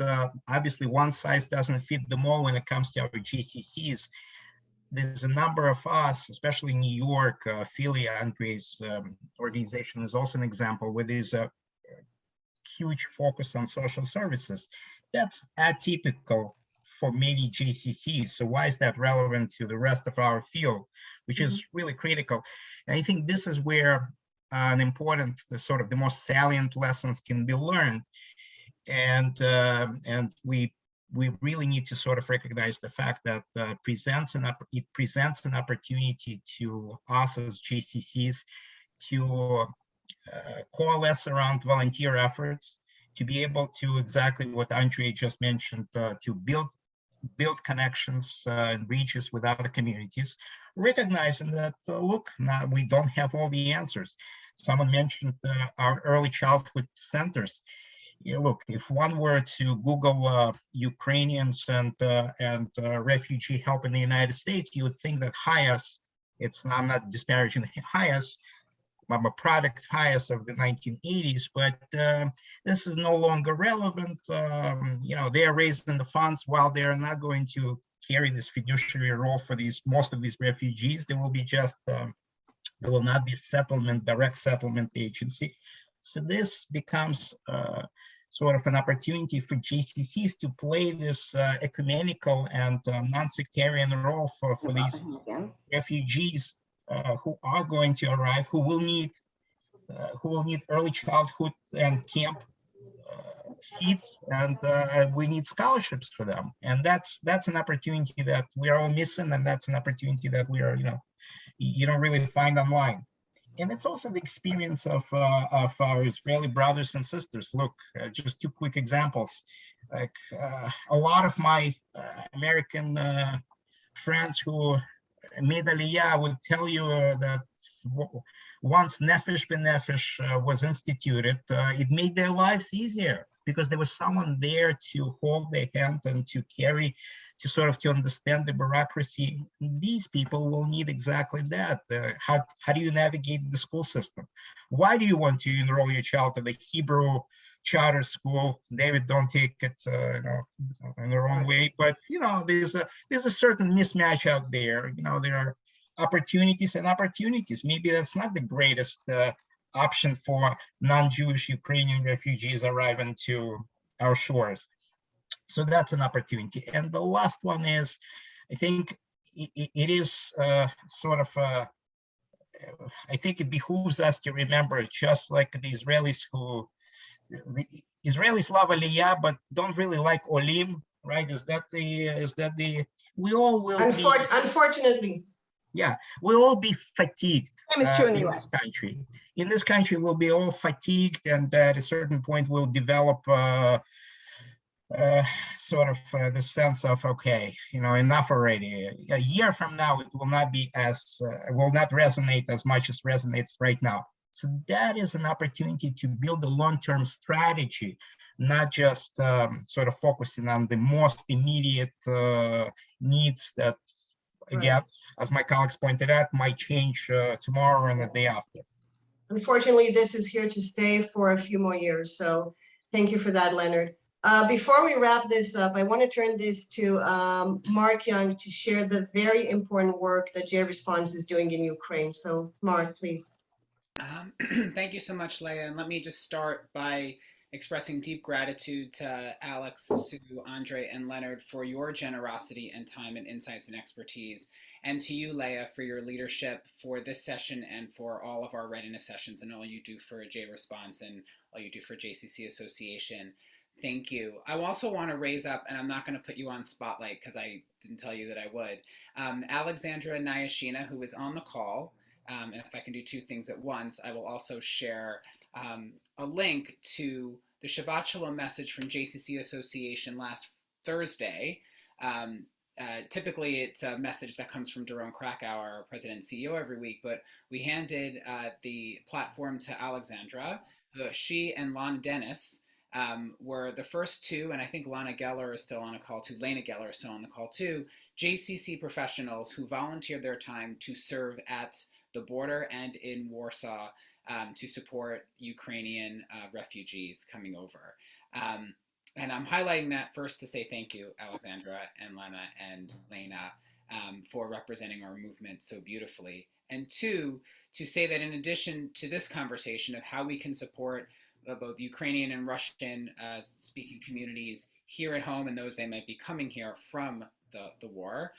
obviously, one size doesn't fit them all when it comes to our GCCs. There's a number of us, especially in New York, Philly, Andre's organization is also an example, where there's a huge focus on social services. That's atypical for many JCCs. So why is that relevant to the rest of our field, which is really critical? And I think this is where the most salient lessons can be learned. And we really need to sort of recognize the fact that it presents an opportunity to us as JCCs to coalesce around volunteer efforts, to be able to exactly what Andre just mentioned, to build connections and reaches with other communities, recognizing that, look, now we don't have all the answers. Someone mentioned our early childhood centers. Look, if one were to Google Ukrainians and refugee help in the United States, you would think that HIAS, I'm not disparaging HIAS, I'm a product HIAS of the 1980s, but this is no longer relevant. They are raising the funds while they are not going to carry this fiduciary role for most of these refugees. There will be there will not be direct settlement agency. So this becomes sort of an opportunity for GCCs to play this ecumenical and non-sectarian role for these refugees who are going to arrive, who will need early childhood and camp seats, and we need scholarships for them. And that's an opportunity that we are all missing, and that's an opportunity that we are, you don't really find online. And it's also the experience of our Israeli brothers and sisters. Look, just two quick examples. Like a lot of my American friends who made Aliyah would tell you that once Nefesh B'Nefesh was instituted, it made their lives easier because there was someone there to hold their hand and to understand the bureaucracy. These people will need exactly that. How do you navigate the school system? Why do you want to enroll your child in the Hebrew charter school? David, don't take it in the wrong way, but there's a certain mismatch out there. There are opportunities and opportunities. Maybe that's not the greatest option for non-Jewish Ukrainian refugees arriving to our shores. So that's an opportunity. And the last one is, I think it is I think it behooves us to remember, just like the Israelis love Aliyah, but don't really like Olim, right? We all will Unfortunately. Yeah, we'll all be fatigued Same is true in the in US. this country. In this country, we'll be all fatigued, and at a certain point, we'll develop the sense of, okay, enough already. A year from now, it will not be will not resonate as much as resonates right now. So that is an opportunity to build a long-term strategy, not just focusing on the most immediate needs that, again, as my colleagues pointed out, might change tomorrow and the day after. Unfortunately, this is here to stay for a few more years. So thank you for that, Leonard. Before we wrap this up, I want to turn this to Mark Young to share the very important work that JResponse is doing in Ukraine. So Mark, please. Thank you so much, Leah. And let me just start by expressing deep gratitude to Alex, Sue, Andre, and Leonard for your generosity and time and insights and expertise. and to you, Leah, for your leadership for this session and for all of our readiness sessions and all you do for JResponse and all you do for JCC Association. Thank you. I also want to raise up, and I'm not going to put you on spotlight because I didn't tell you that I would, Alexandra Nyashina, who is on the call. And if I can do two things at once, I will also share a link to the Shabbat Shalom message from JCC Association last Thursday. Typically, it's a message that comes from Doron Krakow, our president and CEO, every week, but we handed the platform to Alexandra. She and Lana Dennis were the first two, and I think Lana Geller is still on a call too, Lena Geller is still on the call too, JCC professionals who volunteered their time to serve at the border and in Warsaw to support Ukrainian refugees coming over. And I'm highlighting that first to say thank you, Alexandra and Lena and Lena, for representing our movement so beautifully. And two, to say that in addition to this conversation of how we can support both Ukrainian and Russian speaking communities here at home and those they might be coming here from the war,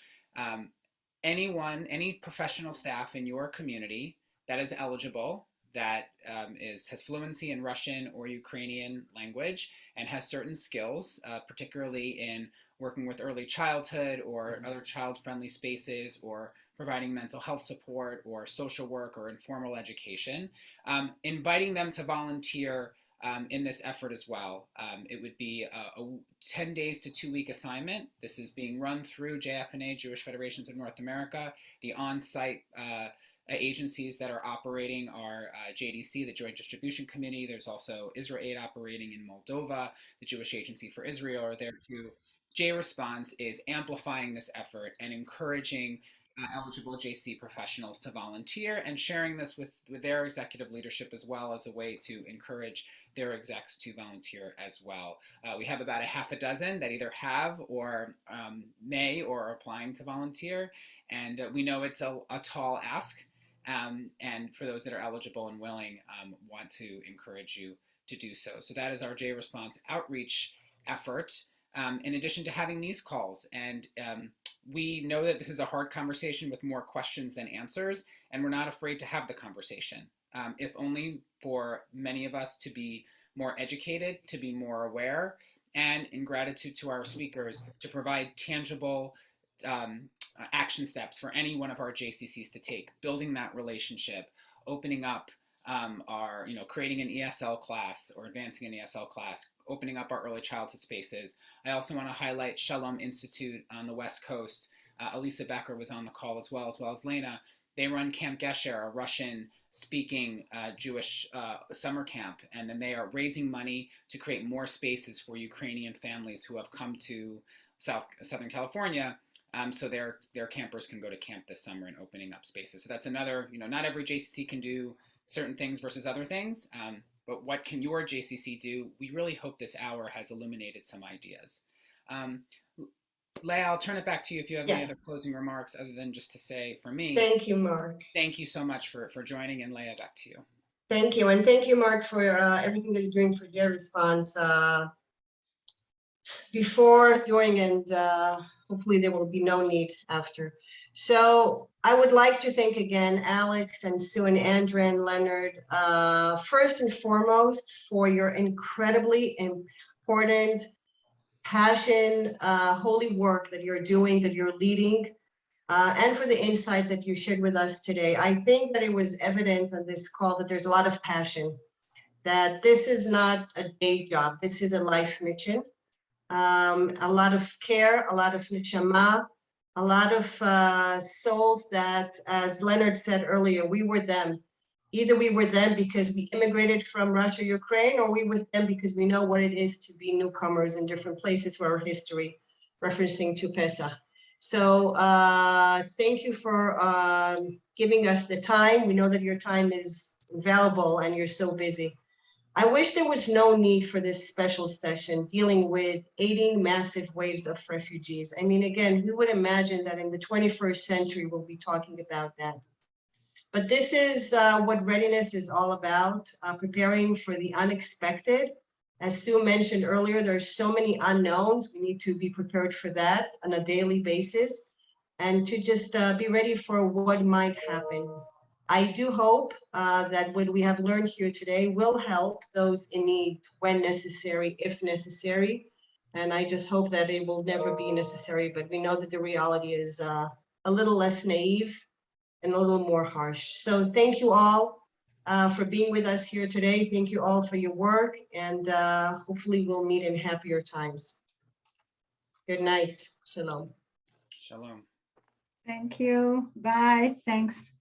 any professional staff in your community that is eligible, that has fluency in Russian or Ukrainian language and has certain skills, particularly in working with early childhood or other child-friendly spaces or providing mental health support or social work or informal education, inviting them to volunteer in this effort as well. It would be a 10 days to 2-week assignment. This is being run through JFNA, Jewish Federations of North America. The on-site agencies that are operating are JDC, the Joint Distribution Committee. There's also Israel Aid operating in Moldova. The Jewish Agency for Israel are there too. JResponse is amplifying this effort and encouraging eligible JC professionals to volunteer and sharing this with their executive leadership as well as a way to encourage their execs to volunteer as well. We have about a half a dozen that either have or may or are applying to volunteer. And we know it's a tall ask. And for those that are eligible and willing, want to encourage you to do so. So that is our JResponse outreach effort, in addition to having these calls. And we know that this is a hard conversation with more questions than answers, and we're not afraid to have the conversation, if only for many of us to be more educated, to be more aware, and in gratitude to our speakers, to provide tangible action steps for any one of our JCCs to take, building that relationship, opening up our, creating an ESL class or advancing an ESL class, opening up our early childhood spaces. I also want to highlight Shalom Institute on the West Coast. Elisa Becker was on the call as well as Lena. They run Camp Gesher, a Russian-speaking Jewish summer camp, and then they are raising money to create more spaces for Ukrainian families who have come to Southern California, so their campers can go to camp this summer and opening up spaces. So that's another, not every JCC can do certain things versus other things, but what can your JCC do? We really hope this hour has illuminated some ideas. Leah, I'll turn it back to you if you have any other closing remarks other than just to say, for me, Thank you, Mark. Thank you so much for joining, and Leah, back to you. Thank you. And thank you, Mark, for everything that you're doing for JResponse before, during, and hopefully there will be no need after. So I would like to thank again Alex and Sue and Andrea and Leonard, first and foremost, for your incredibly important passion, holy work that you're doing, that you're leading, and for the insights that you shared with us today. I think that it was evident on this call that there's a lot of passion, that this is not a day job, this is a life mission. A lot of care, a lot of neshama, a lot of souls that, as Leonard said earlier, we were them. Either we were them because we immigrated from Russia, Ukraine, or we were them because we know what it is to be newcomers in different places to our history, referencing to Pesach. So thank you for giving us the time. We know that your time is valuable and you're so busy. I wish there was no need for this special session dealing with aiding massive waves of refugees. I mean, again, who would imagine that in the 21st century we'll be talking about that? But this is what readiness is all about, preparing for the unexpected. As Sue mentioned earlier, there's so many unknowns. We need to be prepared for that on a daily basis. and to just be ready for what might happen. I do hope that what we have learned here today will help those in need when necessary, if necessary. And I just hope that it will never be necessary, but we know that the reality is a little less naive and a little more harsh. So thank you all for being with us here today. Thank you all for your work, and hopefully we'll meet in happier times. Good night. Shalom. Shalom. Thank you. Bye. Thanks.